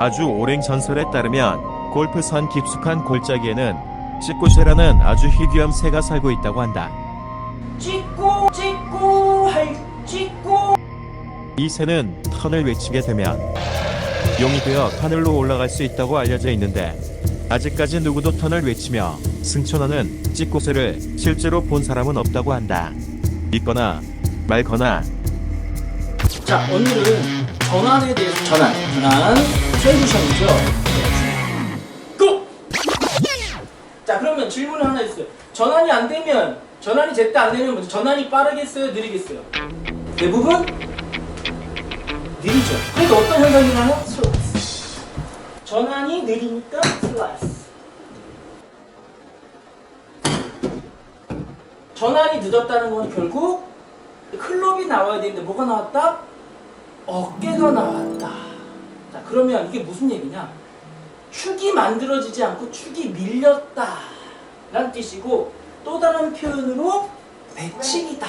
아주 오랜 전설에 따르면 골프선 깊숙한 골짜기에는 찌꼬새라는 아주 희귀한 새가 살고 있다고 한다. 찍고 찍고 할 찍고. 이 새는 턴을 외치게 되면 용이 되어 하늘로 올라갈 수 있다고 알려져 있는데 아직까지 누구도 턴을 외치며 승천하는 찌꼬새를 실제로 본 사람은 없다고 한다. 믿거나 말거나. 자, 오늘은 전환에 대해서 전환 솔루션이죠. 고! 자, 그러면 질문을 하나 있어요. 전환이 안 되면, 전환이 제때 안 되면 먼저 전환이 빠르겠어요, 느리겠어요? 대부분 느리죠. 그러니까 어떤 현상이 일어나요? 슬라이스. 전환이 느리니까 슬라이스. 전환이 늦었다는 건 결국 클럽이 나와야 되는데 뭐가 나왔다? 어깨가 나왔다. 자, 그러면 이게 무슨 얘기냐? 축이 만들어지지 않고 축이 밀렸다 라는 뜻이고, 또 다른 표현으로 배칭이다.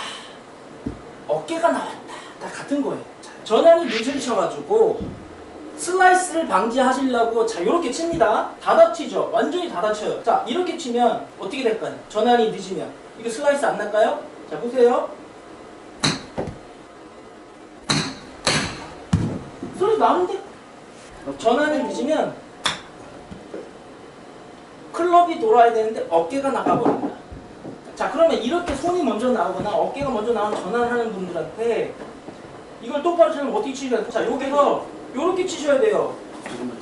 어깨가 나왔다. 다 같은 거예요. 자, 전환이 늦으셔가지고 슬라이스를 방지하시려고 자 요렇게 칩니다. 다 다치죠? 완전히 다 다쳐요. 자, 이렇게 치면 어떻게 될까요? 전환이 늦으면 이거 슬라이스 안 날까요? 자, 보세요. 소리 나는데? 전환이 늦으면 클럽이 돌아야 되는데 어깨가 나가버린다. 자, 그러면 이렇게 손이 먼저 나오거나 어깨가 먼저 나온 전환하는 분들한테 이걸 똑바로 치면 어떻게 치셔야 돼요? 자, 여기서 요렇게 치셔야 돼요.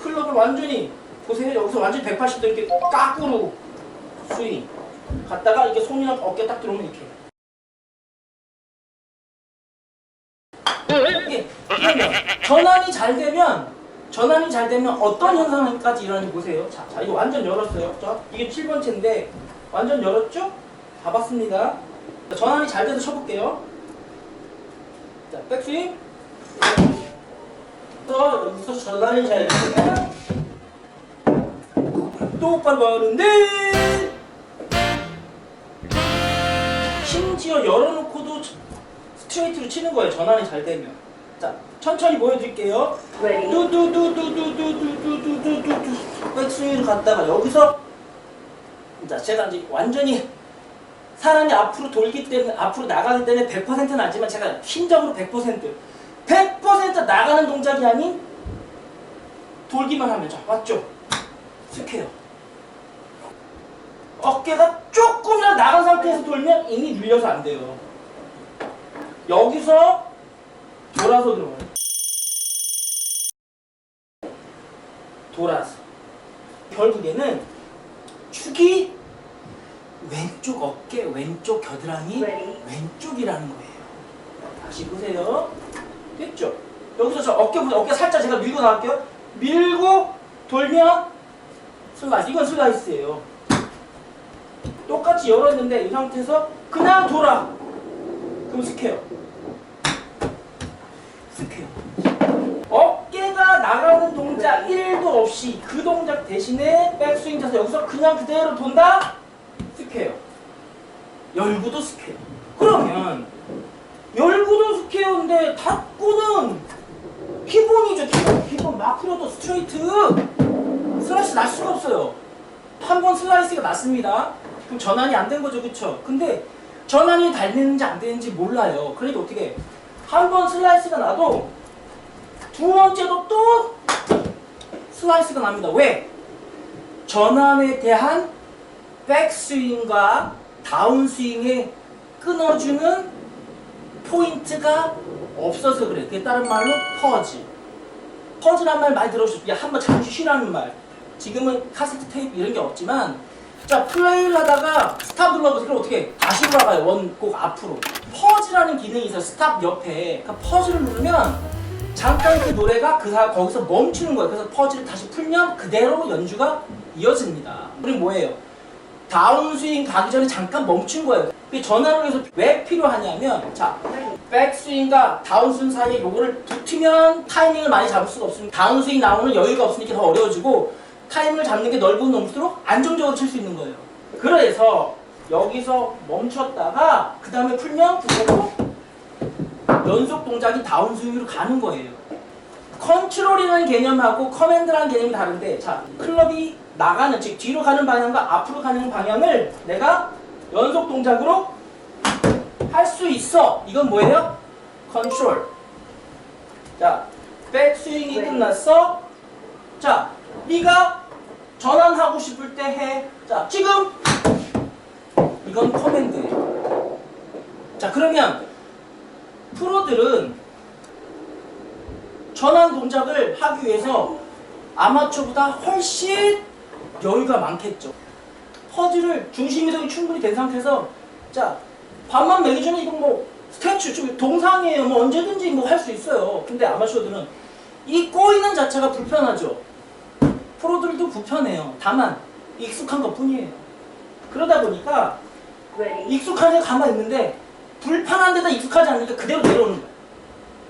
클럽을 완전히 보세요. 여기서 완전히 180도 이렇게 까꾸로 스윙 갔다가 이렇게 손이랑 어깨 딱 들어오면 이렇게. 이게 전환이 잘 되면 어떤 현상까지 일어나는지 보세요. 자, 이거 완전 열었어요. 자, 이게 7번째인데 완전 열었죠? 다 봤습니다. 자, 전환이 잘 돼서 쳐볼게요. 자, 백스윙. 여기서 전환이 잘 되면 똑바로 가는데 심지어 열어놓고도 스트레이트로 치는 거예요. 전환이 잘 되면. 자, 천천히 보여드릴게요. 뚜뚜뚜뚜뚜뚜뚜뚜뚜뚜뚜 백스윙을 갔다가 여기서 자, 제가 이제 완전히 사람이 앞으로 돌기 때문에 앞으로 나가기 때문에 100%는 아니지만 제가 힘적으로 100% 나가는 동작이 아닌 돌기만 하면 자, 맞죠? 스퀘어. 어깨가 조금이라도 나간 상태에서 돌면 이미 밀려서 안 돼요. 여기서 돌아서 들어가요. 돌아서. 결국에는 축이 왼쪽 어깨, 왼쪽 겨드랑이, 왼쪽이라는 거예요. 다시 보세요. 됐죠? 여기서 저 어깨 보세요. 어깨 살짝 제가 밀고 나갈게요. 밀고 돌면 슬라이스. 이건 슬라이스예요. 똑같이 열었는데 이 상태에서 그냥 돌아. 그럼 스퀘어. 어깨가 나가는 동작 1도 없이 그 동작 대신에 백스윙 자세 여기서 그냥 그대로 돈다? 스퀘어. 열구도 스퀘어. 그러면 열구도 스퀘어인데 닫고는 기본이죠. 기본 마크로도 스트레이트 슬라이스 날 수가 없어요. 한 번 슬라이스가 났습니다. 그럼 전환이 안 된 거죠, 그쵸? 근데 전환이 되는지 안 되는지 몰라요. 그러니까 어떻게 한 번 슬라이스가 나도 두 번째도 또 슬라이스가 납니다. 왜? 전환에 대한 백스윙과 다운스윙에 끊어주는 포인트가 없어서 그래요. 그게 다른 말로 퍼즈. 퍼즈란 말 많이 들어보셨죠? 야, 한번 잠시 쉬라는 말. 지금은 카세트 테이프 이런 게 없지만 자, 플레이를 하다가 스탑 눌러보세요. 그럼 어떻게 다시 돌아가요. 원곡 앞으로. 퍼즈라는 기능이 있어요. 스탑 옆에. 그러니까 퍼즈를 누르면 잠깐 그 노래가 거기서 멈추는 거예요. 그래서 퍼즈를 다시 풀면 그대로 연주가 이어집니다. 우리 뭐예요? 다운스윙 가기 전에 잠깐 멈춘 거예요. 그 전환을 위해서 왜 필요하냐면 자, 백스윙과 다운스윙 사이에 요거를 붙으면 타이밍을 많이 잡을 수가 없습니다. 다운스윙 나오는 여유가 없으니까 더 어려워지고 타이밍을 잡는 게 넓은 놈일수록 안정적으로 칠 수 있는 거예요. 그래서 여기서 멈췄다가 그 다음에 풀면 그대로 연속 동작이 다운스윙으로 가는 거예요. 컨트롤이라는 개념하고 커맨드라는 개념이 다른데, 자, 클럽이 나가는, 즉 뒤로 가는 방향과 앞으로 가는 방향을 내가 연속 동작으로 할 수 있어. 이건 뭐예요? 컨트롤. 자, 백스윙이 끝났어. 자, 네가 전환하고 싶을 때 해. 자, 지금 이건 커맨드예요. 자, 그러면 프로들은 전환 동작을 하기 위해서 아마추어보다 훨씬 여유가 많겠죠. 퍼즐을 중심 이동이 충분히 된 상태에서, 자, 반만 매기 전에 이건 뭐 스태츄, 좀 동상이에요. 뭐 언제든지 뭐 할 수 있어요. 근데 아마추어들은 이 꼬이는 자체가 불편하죠. 프로들도 불편해요. 다만 익숙한 것 뿐이에요. 그러다 보니까 익숙한 데 가만히 있는데 불편한 데다 익숙하지 않으니까 그대로 내려오는 거예요.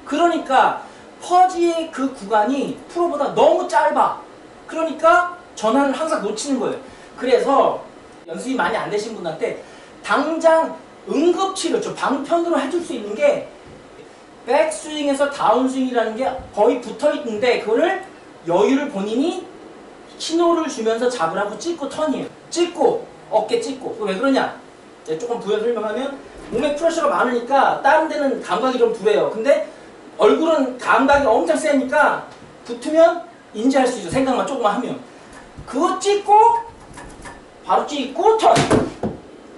그러니까 퍼지의 그 구간이 프로보다 너무 짧아. 그러니까 전환을 항상 놓치는 거예요. 그래서 연습이 많이 안 되신 분한테 당장 응급치료, 방편으로 해줄 수 있는 게 백스윙에서 다운스윙이라는 게 거의 붙어있는데, 그거를 여유를 본인이 신호를 주면서 잡으라고 찍고 턴이에요. 찍고 어깨 찍고. 왜 그러냐? 조금 부연 설명하면, 몸에 프레셔가 많으니까 다른 데는 감각이 좀 덜해요. 근데 얼굴은 감각이 엄청 세니까 붙으면 인지할 수 있어. 생각만 조금만 하면. 그거 찍고 바로 찍고 턴.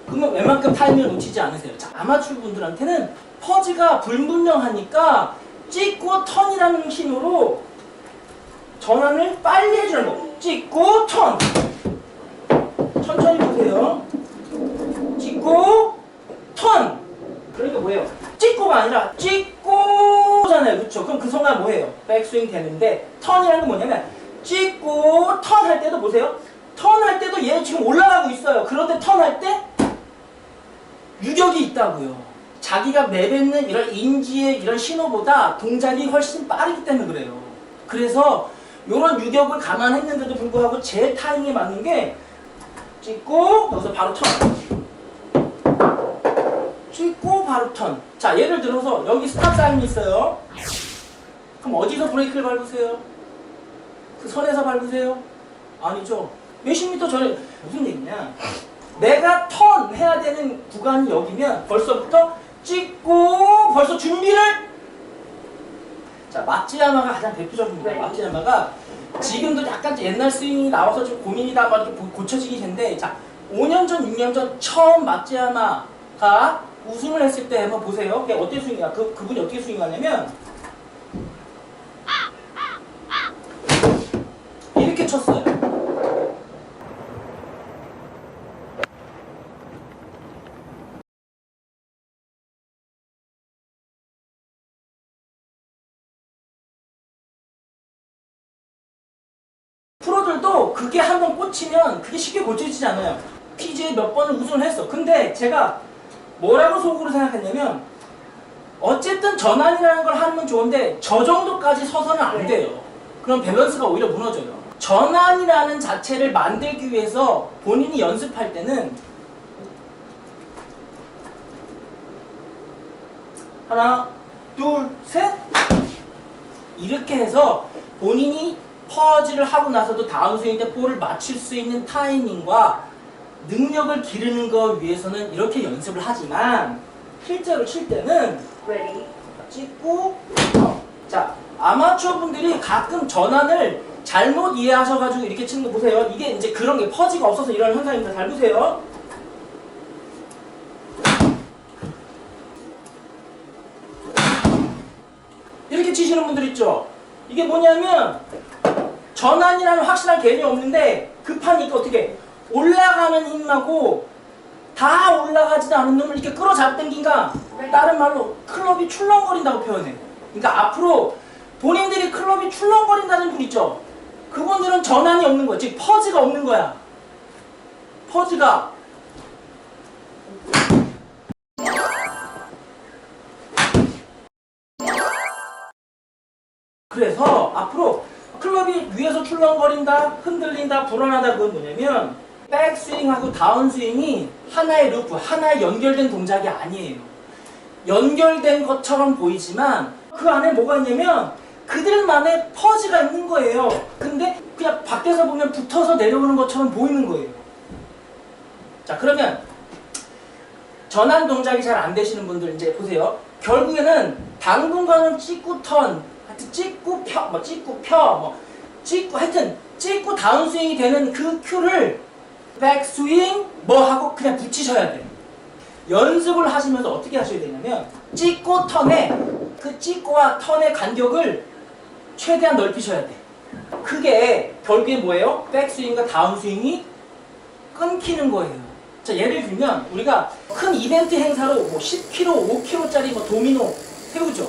그러면 웬만큼 타이밍을 놓치지 않으세요. 자, 아마추어 분들한테는 퍼즈가 불분명하니까 찍고 턴이라는 신호로 전환을 빨리 해주는 거. 찍고 턴. 천천히 보세요. 찍고 턴. 그러니까 뭐예요? 찍고가 아니라 찍고잖아요. 그렇죠? 그럼 그 순간 뭐예요? 백스윙 되는데, 턴이라는 건 뭐냐면 찍고 턴 할 때도 보세요. 턴 할 때도 얘 지금 올라가고 있어요. 그런데 턴 할 때 유격이 있다고요. 자기가 내뱉는 이런 인지의 이런 신호보다 동작이 훨씬 빠르기 때문에 그래요. 그래서 이런 유격을 감안했는데도 불구하고 제 타이밍에 맞는 게 찍고 여기서 바로 턴, 찍고 바로 턴. 자, 예를 들어서 여기 스탑 사인이 있어요. 그럼 어디서 브레이크를 밟으세요? 그 선에서 밟으세요? 아니죠. 몇십 미터 전에. 무슨 얘기냐, 내가 턴 해야 되는 구간이 여기면 벌써부터 찍고 벌써 준비를. 자, 마츠야마가 가장 대표적입니다. 마츠야마가 지금도 약간 옛날 스윙이 나와서 좀 고민이다 막 이렇게 고쳐지기 전인데, 자, 5년 전, 6년 전 처음 마츠야마가 우승을 했을 때 한번 보세요. 그게 어떻게 스윙이야? 그분이 어떻게 스윙하냐면 이렇게 쳤어요. 프로들도 그게 한번 꽂히면 그게 쉽게 고쳐지지 않아요. PGA 몇 번을 우승을 했어. 근데 제가 뭐라고 속으로 생각했냐면, 어쨌든 전환이라는 걸 하면 좋은데 저 정도까지 서서는 안 돼요. 그럼 밸런스가 오히려 무너져요. 전환이라는 자체를 만들기 위해서 본인이 연습할 때는 하나, 둘, 셋 이렇게 해서 본인이 퍼즐을 하고 나서도 다운스윙 때 볼을 맞출 수 있는 타이밍과 능력을 기르는 거 위해서는 이렇게 연습을 하지만, 실제로 칠 때는 찍고 자, 아마추어 분들이 가끔 전환을 잘못 이해하셔가지고 이렇게 치는 거 보세요. 이게 이제 그런 게 퍼지가 없어서 이런 현상입니다. 잘 보세요. 이렇게 치시는 분들 있죠. 이게 뭐냐면 전환이라는 확실한 개념이 없는데 급하니까 어떻게 올라가는 힘하고 다 올라가지도 않은 놈을 이렇게 끌어잡당긴가, 다른 말로 클럽이 출렁거린다고 표현해. 그러니까 앞으로 본인들이 클럽이 출렁거린다는 분 있죠. 그분들은 전환이 없는 거야. 즉 퍼즈가 없는 거야. 퍼즈가. 그래서 앞으로 클럽이 위에서 출렁거린다, 흔들린다, 불안하다, 그건 뭐냐면 백스윙하고 다운스윙이 하나의 루프, 하나의 연결된 동작이 아니에요. 연결된 것처럼 보이지만 그 안에 뭐가 있냐면 그들만의 퍼즈가 있는 거예요. 근데 그냥 밖에서 보면 붙어서 내려오는 것처럼 보이는 거예요. 자, 그러면 전환 동작이 잘 안 되시는 분들 이제 보세요. 결국에는 당분간은 찍고 턴, 하여튼 찍고 펴, 하여튼 찍고 다운스윙이 되는 그 큐를 백스윙 뭐 하고 그냥 붙이셔야 돼요. 연습을 하시면서 어떻게 하셔야 되냐면 찍고 턴에 그 찍고와 턴의 간격을 최대한 넓히셔야 돼. 그게 결국에 뭐예요? 백스윙과 다운스윙이 끊기는 거예요. 자, 예를 들면 우리가 큰 이벤트 행사로 뭐 10kg, 5kg짜리 뭐 도미노 세우죠.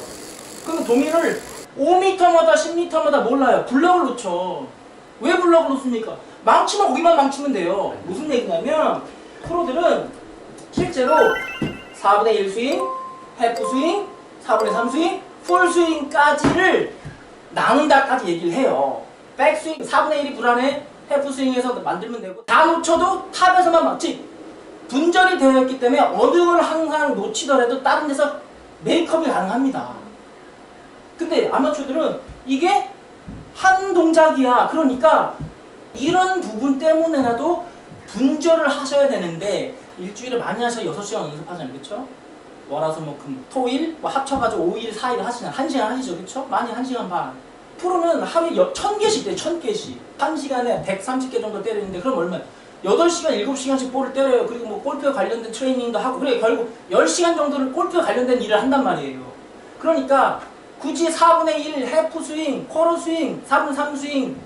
그러면 도미노를 5m마다 10m마다 몰라요. 블럭을 놓죠. 왜 블럭을 놓습니까? 망치면 거기만 망치면 돼요. 무슨 얘기냐면 프로들은 실제로 4분의 1 스윙, 해프 스윙, 4분의 3 스윙, 풀 스윙까지를 나눈다까지 얘기를 해요. 백스윙 4분의 1이 불안해. 해프 스윙에서 만들면 되고 다 놓쳐도 탑에서만 막지. 분절이 되어 있기 때문에 어느 걸 항상 놓치더라도 다른 데서 메이크업이 가능합니다. 근데 아마추어들은 이게 한 동작이야. 그러니까 이런 부분 때문에라도 분절을 하셔야 되는데 일주일에 많이 하셔야 6시간 연습하잖아요. 그렇죠? 월화수목금 토일 뭐 합쳐가지고 5일 4일 하시나 1시간 하시죠. 그렇죠? 많이 1시간 반. 프로는 하루에 1000개씩 돼요. 1000개씩. 1시간에 130개 정도 때리는데 그럼 얼마야? 8시간, 7시간씩 볼을 때려요. 그리고 뭐 골프에 관련된 트레이닝도 하고 그래 결국 10시간 정도를 골프에 관련된 일을 한단 말이에요. 그러니까 굳이 4분의 1 해프 스윙, 쿼터 스윙, 4분의 3 스윙,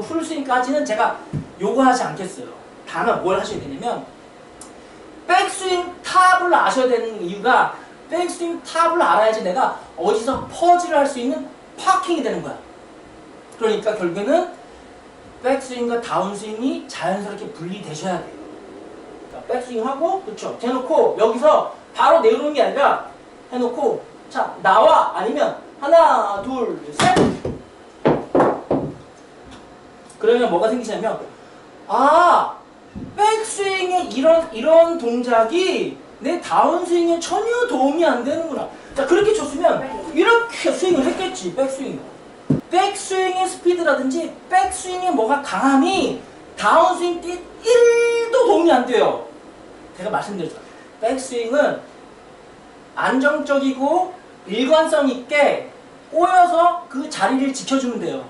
풀 스윙까지는 제가 요구하지 않겠어요. 다만 뭘 하셔야 되냐면 백스윙 탑을 아셔야 되는 이유가 백스윙 탑을 알아야지 내가 어디서 퍼즈를 할 수 있는 파킹이 되는 거야. 그러니까 결국에는 백스윙과 다운스윙이 자연스럽게 분리되셔야 돼요. 그러니까 백스윙하고 그렇죠. 대놓고 여기서 바로 내려오는 게 아니라 해놓고 자 나와 아니면 하나 둘 셋 그러면 뭐가 생기냐면 아 백스윙의 이런 동작이 내 다운스윙에 전혀 도움이 안 되는구나. 자 그렇게 쳤으면 이렇게 스윙을 했겠지. 백스윙의 스피드라든지 백스윙의 뭐가 강함이 다운스윙 때 1도 도움이 안 돼요. 제가 말씀드렸죠. 백스윙은 안정적이고 일관성 있게 꼬여서 그 자리를 지켜주면 돼요.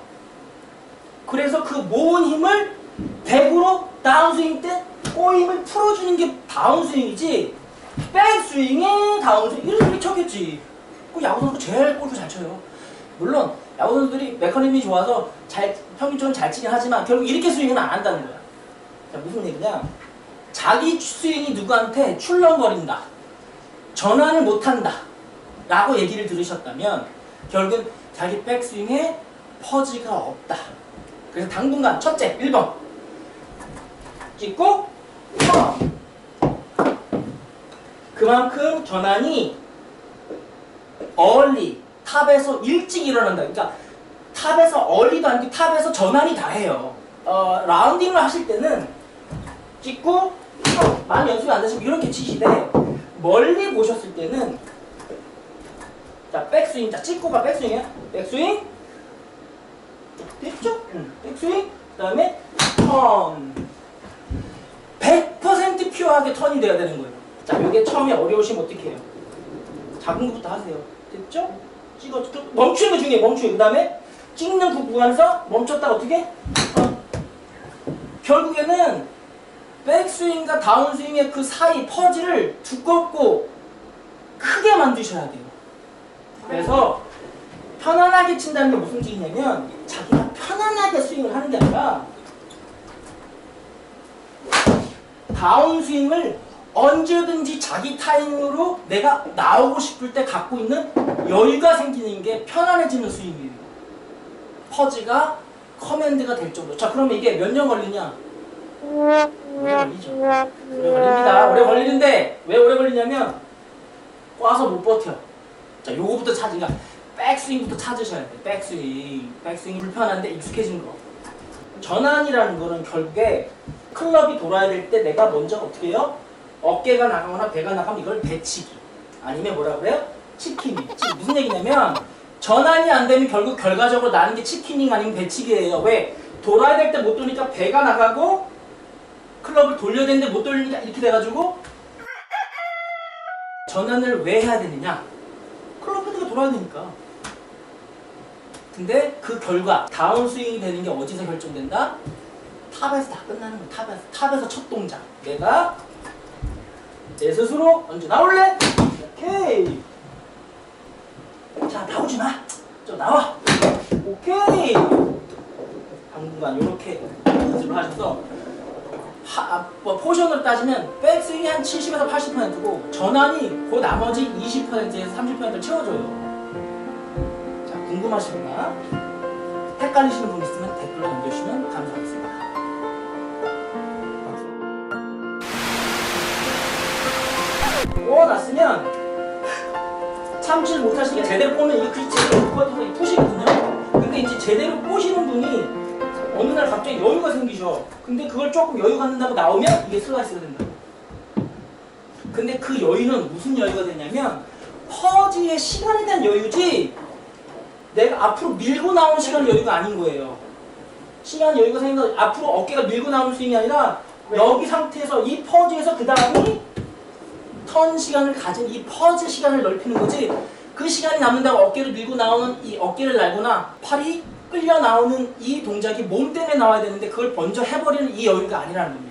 그래서 그 모은 힘을 100으로 다운스윙 때 꼬임을 풀어주는 게 다운스윙이지 백스윙에 다운스윙 이렇게 쳤겠지. 그 야구선수 제일 골프 잘 쳐요. 물론 야구선수들이 메커니즘이 좋아서 평균적으로 잘 치긴 하지만 결국 이렇게 스윙은 안 한다는 거야. 자, 무슨 얘기냐? 자기 스윙이 누구한테 출렁거린다, 전환을 못한다 라고 얘기를 들으셨다면 결국은 자기 백스윙에 퍼즈가 없다. 그래서 당분간 첫째 1번 찍고 그만큼 전환이 얼리 탑에서 일찍 일어난다. 그러니까 탑에서 얼리도 아니고 탑에서 전환이 다 해요. 라운딩을 하실 때는 찍고 많이 연습이 안 되시면 이렇게 치시되 멀리 보셨을 때는 자 백스윙, 자 찍고가 백스윙이야. 백스윙 됐죠? 백스윙 그 다음에 턴 100% 퓨어하게 턴이 돼야 되는 거예요. 자 이게 처음에 어려우시면 어떻게 해요? 작은 것부터 하세요. 됐죠? 찍어 멈추는 거 중요해. 멈추기. 그 다음에 찍는 그 구간에서 멈췄다가 어떻게? 결국에는 백스윙과 다운스윙의 그 사이 퍼즈를 두껍고 크게 만드셔야 돼요. 그래서 편안하게 친다는 게 무슨 뜻이냐면 자기가 편안하게 스윙을 하는 게 아니라 다운스윙을 언제든지 자기 타임으로 내가 나오고 싶을 때 갖고 있는 여유가 생기는 게 편안해지는 스윙이에요. 퍼즈가 커맨드가 될 정도. 자 그러면 이게 몇 년 걸리냐? 오래 걸리죠. 오래 걸립니다. 오래 걸리는데 왜 오래 걸리냐면 꽈서 못 버텨. 자 요거부터 찾으니까 백스윙부터 찾으셔야 돼. 백스윙이 불편한데 익숙해진 거. 전환이라는 거는 결국에 클럽이 돌아야 될 때 내가 먼저 어떻게 해요? 어깨가 나가거나 배가 나가면 이걸 배치기 아니면 뭐라 그래요? 치키기. 무슨 얘기냐면 전환이 안 되면 결국 결과적으로 나는 게 치킨닝 아니면 배치기예요. 왜? 돌아야 될 때 못 돌리니까 배가 나가고 클럽을 돌려야 되는데 못 돌리니까 이렇게 돼가지고 전환을 왜 해야 되느냐? 클럽 헤드가 돌아야 되니까. 근데 그 결과 다운스윙이 되는 게 어디서 결정된다? 탑에서 다 끝나는 거야. 탑에서 첫 동작. 내가 내 스스로 언제 나올래? 오케이. 자, 나오지 마. 저 나와. 오케이. 당분간 이렇게 연습을 하셔서 뭐 포션으로 따지면 백스윙이 한 70에서 80%고 전환이 그 나머지 20%에서 30%를 채워줘요. 자, 궁금하시거나 헷갈리시는 분 있으면 댓글로 남겨주시면 감사하겠습니다. 꼬아놨으면 참지를 못하시니까 제대로 꼬면 이거 제대로 푸시거든요. 근데 이제 제대로 꼬시는 분이 어느 날 갑자기 여유가 생기셔. 근데 그걸 조금 여유 갖는다고 나오면 이게 슬라이스가 된다. 근데 그 여유는 무슨 여유가 되냐면 퍼지의 시간에 대한 여유지 내가 앞으로 밀고 나오는 시간의 여유가 아닌 거예요. 시간 여유가 생기면 앞으로 어깨가 밀고 나오는 스윙이 아니라 여기 상태에서 이 퍼지에서 그 다음이 턴 시간을 가진 이 퍼즈 시간을 넓히는 거지 그 시간이 남는다고 어깨를 밀고 나오는 이 어깨를 날거나 팔이 끌려 나오는 이 동작이 몸 때문에 나와야 되는데 그걸 먼저 해버리는 이 여유가 아니라는 겁니다.